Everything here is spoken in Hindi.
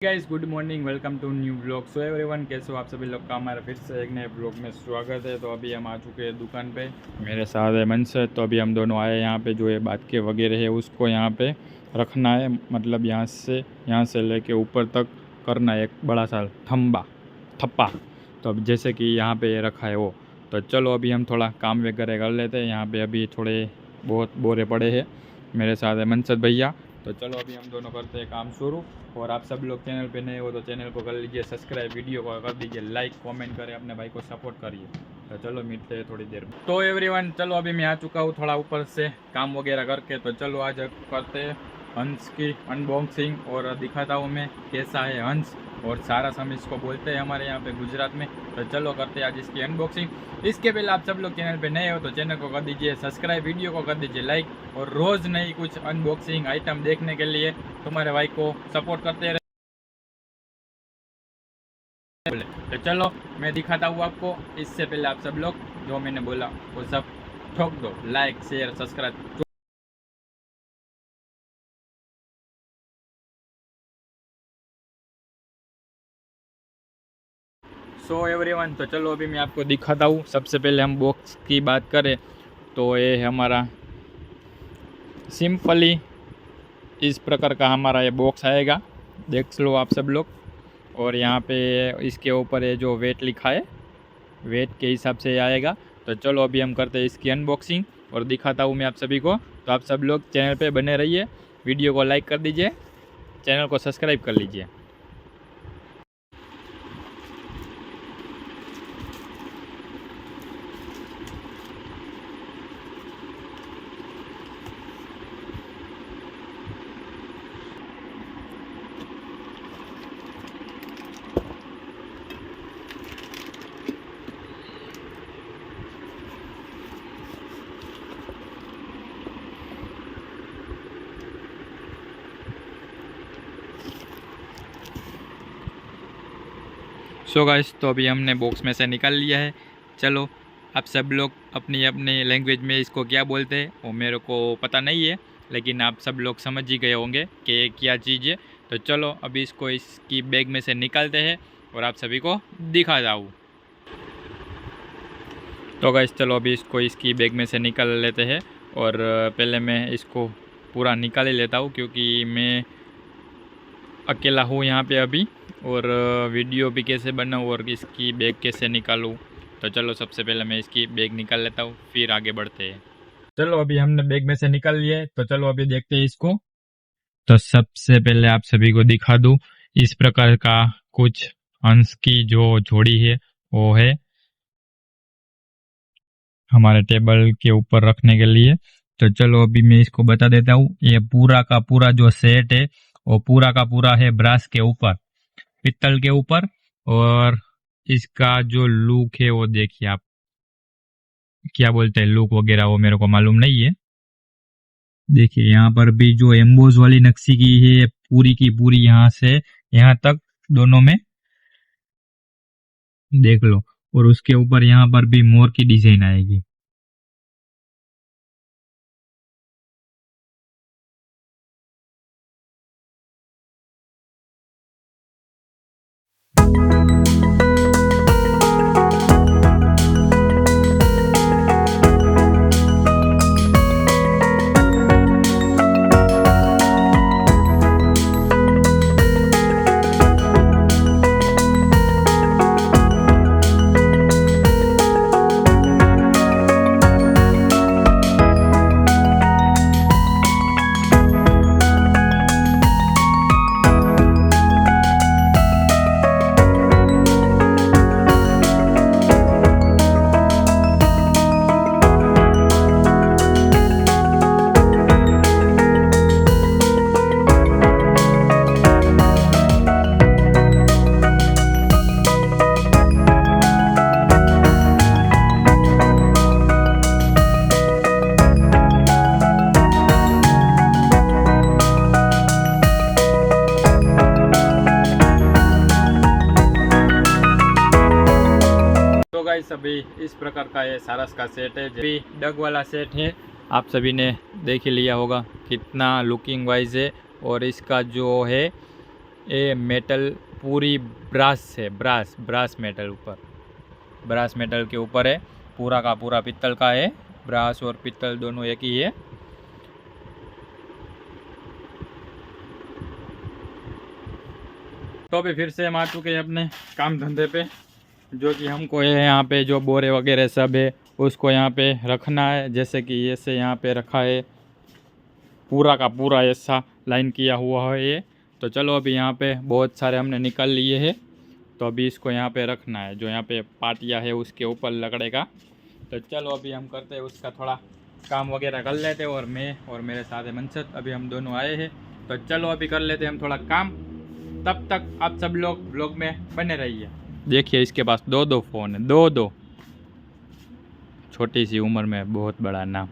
Guys good morning, welcome to new blog. So everyone, कैसे हो आप सभी लोग का हमारा फिर से एक नए ब्लॉग में स्वागत है। तो अभी हम आ चुके हैं दुकान पे, मेरे साथ है मनसर। तो अभी हम दोनों आए यहाँ पे, जो ये बात के वगैरह है उसको यहाँ पे रखना है, मतलब यहाँ से लेके ऊपर तक करना है एक बड़ा सा थप्पा। तो अब जैसे कि यहाँ पे रखा है वो, तो चलो अभी हम थोड़ा काम वगैरह कर लेते हैं। यहाँ पे अभी थोड़े बहुत बोरे पड़े हैं, मेरे साथ है मनसर भैया। तो चलो अभी हम दोनों करते हैं काम शुरू। और आप सब लोग चैनल पे नए हो तो चैनल को कर लीजिए सब्सक्राइब, वीडियो को कर दीजिए लाइक, कमेंट करें, अपने भाई को सपोर्ट करिए। तो चलो मिलते हैं थोड़ी देर में। तो एवरीवन, चलो अभी मैं आ चुका हूँ थोड़ा ऊपर से काम वगैरह करके। तो चलो आज करते हैं हंस की अनबॉक्सिंग और दिखाता हूँ मैं कैसा है हंस। और सारा हम इसको बोलते हैं हमारे यहाँ पे गुजरात में। तो चलो करते हैं आज इसकी अनबॉक्सिंग। इसके पहले आप सब लोग चैनल पे नए हो तो चैनल को कर दीजिए सब्सक्राइब, वीडियो को कर दीजिए लाइक। और रोज़ नई कुछ अनबॉक्सिंग आइटम देखने के लिए तुम्हारे भाई को सपोर्ट करते रहे। तो चलो मैं दिखाता हूँ आपको। इससे पहले आप सब लोग जो मैंने बोला वो सब ठोक दो, like share subscribe. So everyone, तो चलो अभी मैं आपको दिखाता हूँ। सबसे पहले हम बॉक्स की बात करें तो ये है हमारा सिंपली इस प्रकार का हमारा ये बॉक्स आएगा, देख लो आप सब लोग। और यहाँ पे इसके ऊपर ये जो वेट लिखा है, वेट के हिसाब से आएगा। तो चलो अभी हम करते हैं इसकी अनबॉक्सिंग और दिखाता हूँ मैं आप सभी को। तो आप सब लोग चैनल पे बने रहिए, वीडियो को लाइक कर दीजिए, चैनल को सब्सक्राइब कर लीजिए। सो गाइस, तो अभी हमने बॉक्स में से निकाल लिया है। चलो आप सब लोग अपनी अपनी लैंग्वेज में इसको क्या बोलते हैं वो मेरे को पता नहीं है, लेकिन आप सब लोग समझ ही गए होंगे कि ये क्या चीज़ है। तो चलो अभी इसको इसकी बैग में से निकालते हैं और आप सभी को दिखा जाऊँ। तो गाइस चलो अभी इसको इसकी बैग में से निकाल लेते हैं। और पहले मैं इसको पूरा निकाल ही लेता हूँ, क्योंकि मैं अकेला हूँ यहाँ पे अभी। और वीडियो भी कैसे बनाऊँ और इसकी बैग कैसे निकालूँ। तो चलो सबसे पहले मैं इसकी बैग निकाल लेता हूँ, फिर आगे बढ़ते हैं। चलो अभी हमने बैग में से निकाल लिया है, तो चलो अभी देखते हैं इसको। तो सबसे पहले आप सभी को दिखा दूँ, इस प्रकार का कुछ हंस की जो जोड़ी है वो है हमारे टेबल के ऊपर रखने के लिए। तो चलो अभी मैं इसको बता देता हूँ। ये पूरा का पूरा जो सेट है वो पूरा का पूरा है ब्रास के ऊपर, पित्तल के ऊपर। और इसका जो लुक है वो देखिए आप, क्या बोलते हैं लुक वगैरह वो मेरे को मालूम नहीं है। देखिए यहाँ पर भी जो एम्बोज वाली नक्शी की है पूरी की पूरी, यहाँ से यहाँ तक दोनों में देख लो। और उसके ऊपर यहाँ पर भी मोर की डिजाइन आएगी। गाइस अभी इस प्रकार का ये सारस का सेट है, जो भी डग वाला सेट है आप सभी ने देख ही लिया होगा कितना लुकिंग वाइज है। और इसका जो है ये मेटल पूरी ब्रास है, ब्रास मेटल ऊपर, ब्रास मेटल के ऊपर है, पूरा का पूरा पित्तल का है। ब्रास और पित्तल दोनों एक ही है। तो अभी फिर से हम आ चुके हैं अपने काम धंधे पे, जो कि हमको है यहाँ पे जो बोरे वगैरह सब है उसको यहाँ पे रखना है। जैसे कि ऐसे यहाँ पे रखा है, पूरा का पूरा ऐसा लाइन किया हुआ है ये। तो चलो अभी यहाँ पे बहुत सारे हमने निकाल लिए हैं, तो अभी इसको यहाँ पे रखना है, जो यहाँ पे पाटिया है उसके ऊपर लकड़े का। तो चलो अभी हम करते हैं उसका थोड़ा काम वगैरह कर लेते हैं, और मैं और मेरे साथ है मनसत, अभी हम दोनों आए हैं। तो चलो अभी कर लेते हैं हम थोड़ा काम, तब तक आप सब लोग ब्लॉग में बने रहिए। देखिए इसके पास दो फ़ोन है, दो छोटी सी उम्र में बहुत बड़ा नाम।